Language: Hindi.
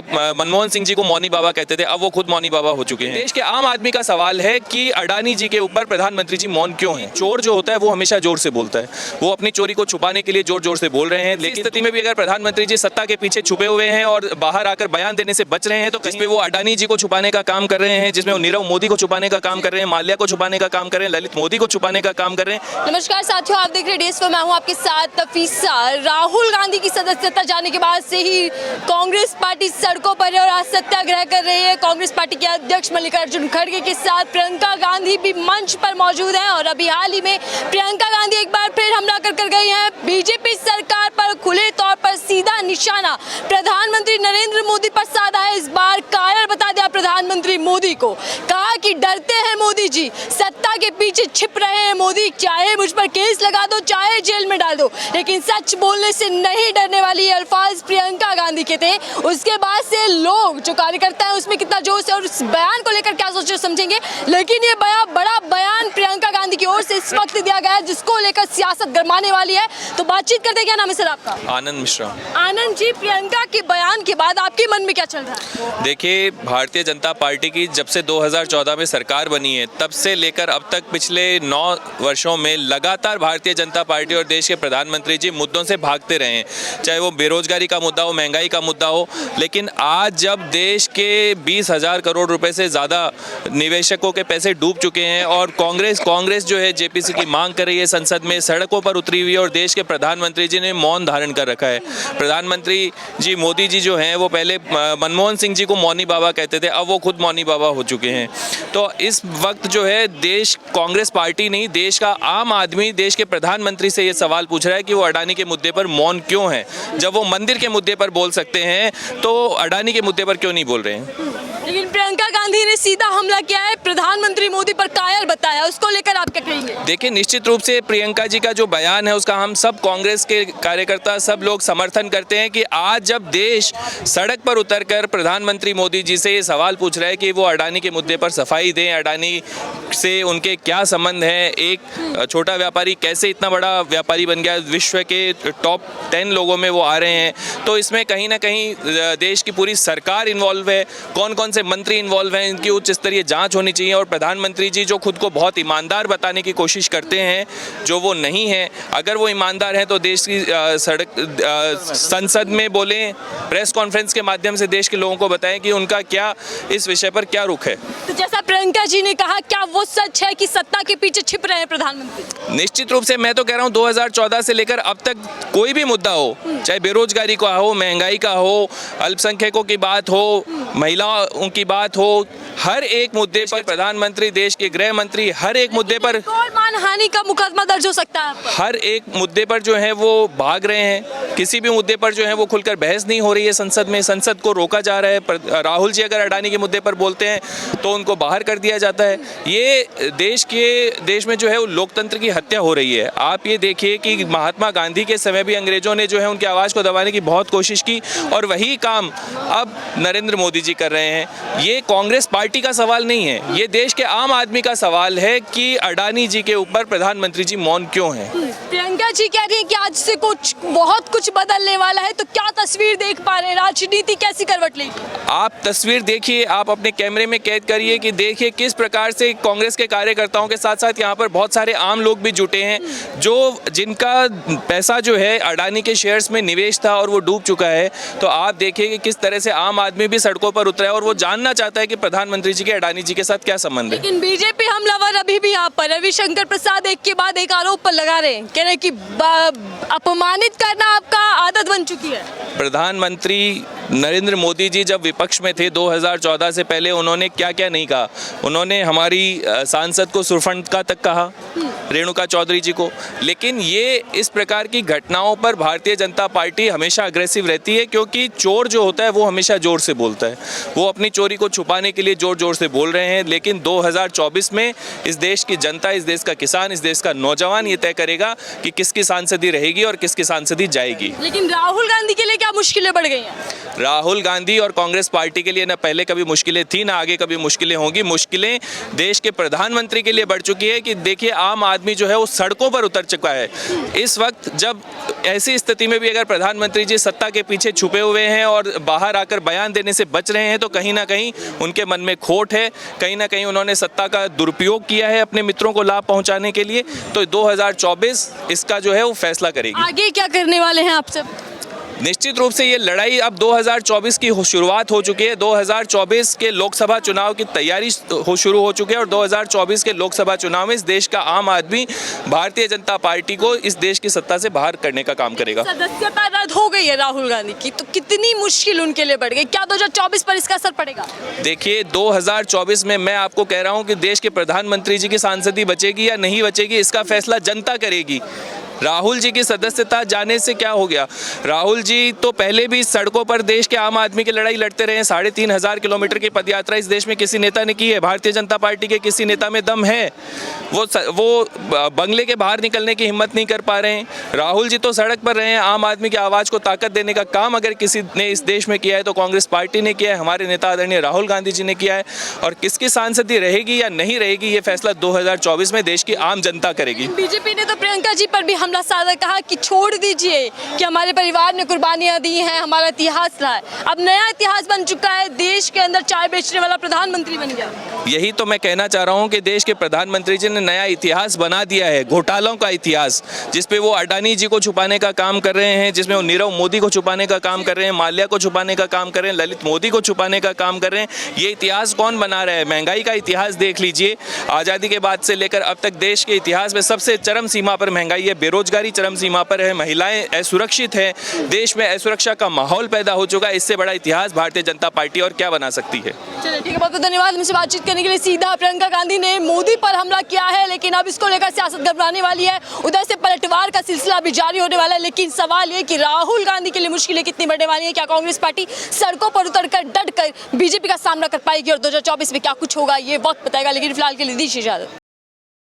मनमोहन सिंह जी को मौनी बाबा कहते थे, अब वो खुद मौनी बाबा हो चुके हैं। देश के आम आदमी का सवाल है कि अडानी जी के ऊपर प्रधानमंत्री जी मौन क्यों हैं? चोर जो होता है वो हमेशा जोर से बोलता है, वो अपनी चोरी को छुपाने के लिए जोर जोर से बोल रहे हैं। लेकिन स्थिति में भी अगर प्रधानमंत्री जी सत्ता के पीछे छुपे हुए हैं और बाहर आकर बयान देने से बच रहे हैं, तो कहीं पे वो अडानी जी को छुपाने का काम कर रहे हैं, जिसमें वो नीरव मोदी को छुपाने का काम कर रहे हैं, माल्या को छुपाने का काम कर रहे हैं, ललित मोदी को छुपाने का काम कर रहे हैं। नमस्कार साथियों, आप देख रहे हैं डेज पर, मैं हूं आपके साथ नफीसा। राहुल गांधी की सदस्यता जाने के बाद से ही कांग्रेस पार्टी सड़कों पर है और आज सत्याग्रह कर रही है। कांग्रेस पार्टी के अध्यक्ष मल्लिकार्जुन खड़गे के साथ प्रियंका गांधी भी मंच पर मौजूद हैं और अभी हाल ही में प्रियंका गांधी एक बार फिर हमला कर गई हैं। बीजेपी सरकार पर खुले तौर पर सीधा निशाना प्रधानमंत्री नरेंद्र मोदी पर साधा है। इस बार कायर बता दिया प्रधानमंत्री मोदी को, कहा कि डरते हैं मोदी जी, सत्ता के पीछे छिप रहे हैं मोदी, चाहे मुझ पर केस लगा दो, चाहे जेल में डाल दो, लेकिन सच बोलने से नहीं डरने वाली। अल्फाज प्रियंका गांधी के थे। उसके बाद से लोग जो कार्यकर्ता है उसमें कितना जोश है और उस बयान को लेकर क्या सोचे समझेंगे, लेकिन ये बड़ा बयान प्रियंका गांधी की ओर से इस वक्त दिया गया है जिसको लेकर सियासत गरमाने वाली है। तो बातचीत करते हैं। क्या नाम है सर आपका? आनंद मिश्रा। आनंद जी, प्रियंका के बयान के बाद आपके मन में क्या चल रहा है? देखिए, भारतीय जनता पार्टी की जब से 2014 में सरकार बनी है तब से लेकर अब तक पिछले 9 वर्षों में लगातार भारतीय जनता पार्टी और देश के प्रधानमंत्री जी मुद्दों से भागते रहे हैं, चाहे वो बेरोजगारी का मुद्दा हो, महंगाई का मुद्दा हो। लेकिन आज जब देश के 20,000 करोड़ रुपए से ज़्यादा निवेशकों के पैसे डूब चुके हैं और कांग्रेस जो है जेपीसी की मांग कर रही है, संसद में सड़कों पर उतरी हुई है और देश के प्रधानमंत्री जी ने मौन धारण कर रखा है। प्रधानमंत्री जी मोदी जी जो हैं वो पहले मनमोहन सिंह जी को मौनी बाबा कहते थे, अब वो खुद मौनी बाबा हो चुके हैं। तो इस वक्त जो है देश कांग्रेस पार्टी नहीं, देश का आम आदमी देश के प्रधानमंत्री से ये सवाल पूछ रहा है कि वो अडानी के मुद्दे पर मौन क्यों है। जब वो मंदिर के मुद्दे पर बोल सकते हैं तो अडानी के मुद्दे पर क्यों नहीं बोल रहे हैं? लेकिन प्रियंका गांधी ने सीधा हमला किया है, प्रधानमंत्री मोदी पर कायर बताया, उसको लेकर आप क्या कहेंगे? देखिए, निश्चित रूप से प्रियंका जी का जो बयान है उसका हम सब कांग्रेस के कार्यकर्ता सब लोग समर्थन करते हैं कि आज जब देश सड़क पर उतरकर प्रधानमंत्री मोदी जी से ये सवाल पूछ रहा है कि वो अडानी के मुद्दे पर सफाई दें, अडानी से उनके क्या संबंध हैं, एक छोटा व्यापारी कैसे इतना बड़ा व्यापारी बन गया, विश्व के टॉप 10 लोगों में वो आ रहे हैं, तो इसमें कहीं ना कहीं देश की पूरी सरकार इन्वॉल्व है, कौन कौन से मंत्री इन्वॉल्व हैं, इनकी उच्च स्तरीय जांच होनी चाहिए। और प्रधानमंत्री जी जो खुद को बहुत ईमानदार बताने की कोशिश करते हैं, जो वो नहीं है, अगर वो ईमानदार हैं तो देश की संसद में बोलें, प्रेस कॉन्फ्रेंस के माध्यम से देश के लोगों को बताएं कि उनका क्या इस विषय पर क्या रुख है। तो जैसा प्रियंका जी ने कहा, क्या वो सच है कि सत्ता के पीछे छिप रहे हैं प्रधानमंत्री? निश्चित रूप से मैं तो कह रहा हूँ 2014 से लेकर अब तक कोई भी मुद्दा हो, चाहे बेरोजगारी का हो, महंगाई का हो, अल्पसंख्यकों की बात हो, महिलाओं की बात हो, हर एक मुद्दे पर प्रधानमंत्री, देश के गृह मंत्री, हर एक मुद्दे पर मानहानि का मुकदमा दर्ज हो सकता है। हर एक मुद्दे पर जो है वो भाग रहे हैं। किसी भी मुद्दे पर जो है वो खुलकर बहस नहीं हो रही है संसद में, संसद को रोका जा रहा है। राहुल जी अगर अडानी के मुद्दे पर बोलते हैं तो उनको बाहर कर दिया जाता है। ये देश में जो है वो लोकतंत्र की हत्या हो रही है। आप ये देखिए कि महात्मा गांधी के समय भी अंग्रेजों ने जो है उनकी आवाज़ को दबाने की बहुत कोशिश की और वही काम अब नरेंद्र मोदी जी कर रहे हैं। ये कांग्रेस पार्टी का सवाल नहीं है, ये देश के आम आदमी का सवाल है कि अडानी जी के ऊपर प्रधानमंत्री जी मौन क्यों हैं। प्रियंका जी कह रही है कि आज से बहुत कुछ बदलने वाला है, तो क्या तस्वीर देख पा रहे हैं, राजनीति कैसी करवट लेगी? आप तस्वीर देखिए, आप अपने कैमरे में कैद करिए कि देखिए किस प्रकार से कांग्रेस के कार्यकर्ताओं के साथ साथ यहाँ पर बहुत सारे आम लोग भी जुटे हैं, जो जिनका पैसा जो है अडानी के शेयर्स में निवेश था और वो डूब चुका है। तो आप देखिए कि किस तरह से आम आदमी भी सड़कों पर उतरा है और वो जानना चाहता है कि प्रधानमंत्री जी के अडानी जी के साथ क्या संबंध है। लेकिन बीजेपी हमलावर अभी भी यहाँ पर रविशंकर प्रसाद एक के बाद एक आरोप पर लगा रहे हैं, कह रहे हैं कि अपमानित करना आपका आदत बन चुकी है। प्रधानमंत्री नरेंद्र मोदी जी जब विपक्ष में थे 2014 से पहले उन्होंने क्या क्या नहीं कहा। उन्होंने हमारी सांसद को सुरफंका तक कहा, रेणुका चौधरी जी को। लेकिन ये इस प्रकार की घटनाओं पर भारतीय जनता पार्टी हमेशा अग्रेसिव रहती है, क्योंकि चोर जो होता है वो हमेशा जोर से बोलता है, वो अपनी चोरी को छुपाने के लिए जोर जोर से बोल रहे हैं, लेकिन 2024 में इस देश की जनता, इस देश का किसान, इस देश का नौजवान ये तय करेगा कि किसकी सांसदी रहेगी और किसकी सांसदी जाएगी। लेकिन राहुल गांधी के लिए क्या मुश्किलें बढ़ गई हैं? राहुल गांधी और कांग्रेस पार्टी के लिए ना पहले कभी मुश्किलें थी, ना आगे कभी मुश्किलें होंगी। मुश्किलें देश के प्रधानमंत्री के लिए बढ़ चुकी है कि देखिए आम आदमी जो है वो सड़कों पर उतर चुका है। इस वक्त जब ऐसी स्थिति में भी अगर प्रधानमंत्री जी सत्ता के पीछे छुपे हुए हैं और बाहर आकर बयान देने से बच रहे हैं, तो कहीं ना कहीं उनके मन में खोट है, कहीं ना कहीं उन्होंने सत्ता का दुरुपयोग किया है अपने मित्रों को लाभ पहुंचाने के लिए। तो 2024 इसका जो है वो फैसला करेगी। आगे क्या करने वाले हैं आप सब? निश्चित रूप से ये लड़ाई अब 2024 की शुरुआत हो चुकी है। 2024 के लोकसभा चुनाव की तैयारी शुरू हो चुकी है और 2024 के लोकसभा चुनाव में इस देश का आम आदमी भारतीय जनता पार्टी को इस देश की सत्ता से बाहर करने का काम करेगा। सदस्यता रद्द हो गई है राहुल गांधी की, तो कितनी मुश्किल उनके लिए बढ़ गई? क्या 2024 पर इसका असर पड़ेगा? देखिए 2024 में मैं आपको कह रहा हूं कि देश के प्रधानमंत्री जी की सांसदी बचेगी या नहीं बचेगी, इसका फैसला जनता करेगी। राहुल जी की सदस्यता जाने से क्या हो गया? राहुल जी तो पहले भी सड़कों पर देश के आम आदमी की लड़ाई लड़ते रहे हैं। 3,500 किलोमीटर की पदयात्रा इस देश में किसी नेता ने की है? भारतीय जनता पार्टी के किसी नेता में दम है? वो बंगले के बाहर निकलने की हिम्मत नहीं कर पा रहे हैं। राहुल जी तो सड़क पर रहे हैं। आम आदमी की आवाज़ को ताकत देने का काम अगर किसी ने इस देश में किया है तो कांग्रेस पार्टी ने किया है, हमारे नेता आदरणीय राहुल गांधी जी ने किया है। और किसकी सांसदी रहेगी या नहीं रहेगी, ये फैसला 2024 में देश की आम जनता करेगी। बीजेपी ने तो प्रियंका जी पर भी हमला साधा, कहा कि छोड़ दीजिए कि हमारे परिवार ने कुर्बानियां दी हैं, हमारा इतिहास रहा है। अब नया इतिहास बन चुका है, देश के अंदर चाय बेचने वाला प्रधानमंत्री बन गया। यही तो मैं कहना चाह रहा हूं कि देश के प्रधानमंत्री जी ने नया इतिहास बना दिया है, घोटालों का इतिहास, जिसपे वो अडानी जी को छुपाने का काम कर रहे हैं, जिसमें वो नीरव मोदी को छुपाने का काम कर रहे हैं, माल्या को छुपाने का काम कर रहे हैं, ललित मोदी को छुपाने का काम कर रहे हैं। ये इतिहास कौन बना रहा है? महंगाई का इतिहास देख लीजिए। आज़ादी के बाद से लेकर अब तक देश के इतिहास में सबसे चरम सीमा पर महंगाई है, बेरोजगारी चरम सीमा पर है, महिलाएं असुरक्षित हैं, देश में असुरक्षा का माहौल पैदा हो चुका है। इससे बड़ा इतिहास भारतीय जनता पार्टी और क्या बना सकती है? चलिए ठीक है, बहुत बहुत धन्यवाद मुझसे बातचीत करने के लिए। सीधा प्रियंका गांधी ने मोदी पर हमला किया है, लेकिन अब इसको लेकर सियासत गड़बड़ाने वाली है। उधर से पलटवार का सिलसिला भी जारी होने वाला है। लेकिन सवाल ये कि राहुल गांधी के लिए मुश्किलें कितनी बढ़ने वाली है? क्या कांग्रेस पार्टी सड़कों पर उतरकर डट कर बीजेपी का सामना कर पाएगी और 2024 में क्या कुछ होगा, ये वक्त बताएगा। लेकिन फिलहाल के लिए दीजिए इजाजत।